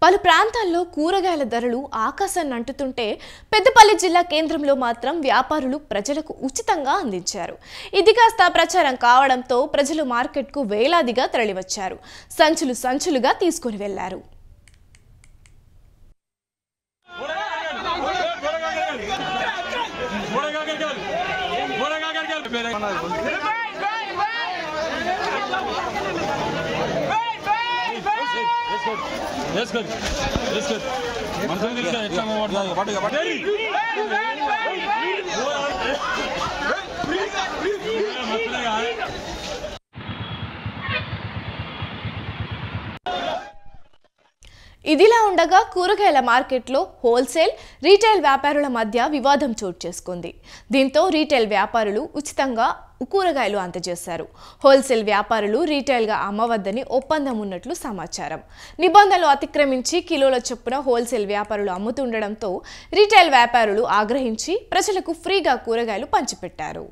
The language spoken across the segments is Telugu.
పలు ప్రాంతాల్లో కూరగాయల ధరలు ఆకాశాన్ని అంటుతుంటే పెద్దపల్లి జిల్లా కేంద్రంలో మాత్రం వ్యాపారులు ప్రజలకు ఉచితంగా అందించారు. ఇది కాస్త ప్రచారం కావడంతో ప్రజలు మార్కెట్కు వేలాదిగా తరలివచ్చారు. సంచులు సంచులుగా తీసుకొని వెళ్లారు. Yes, good. Yes, good. ఇదిలా ఉండగా కూరగాయల మార్కెట్లో హోల్సేల్, రీటైల్ వ్యాపారుల మధ్య వివాదం చోటు చేసుకుంది. దీంతో రీటైల్ వ్యాపారులు ఉచితంగా కూరగాయలు అందజేశారు. హోల్సేల్ వ్యాపారులు రీటైల్గా అమ్మవద్దని ఒప్పందం ఉన్నట్లు సమాచారం. నిబంధనలు అతిక్రమించి కిలోల చొప్పున హోల్సేల్ వ్యాపారులు అమ్ముతుండడంతో రీటైల్ వ్యాపారులు ఆగ్రహించి ప్రజలకు ఫ్రీగా కూరగాయలు పంచిపెట్టారు.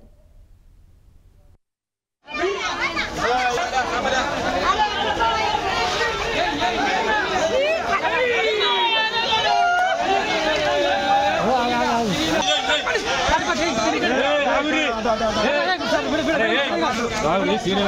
సీనియర్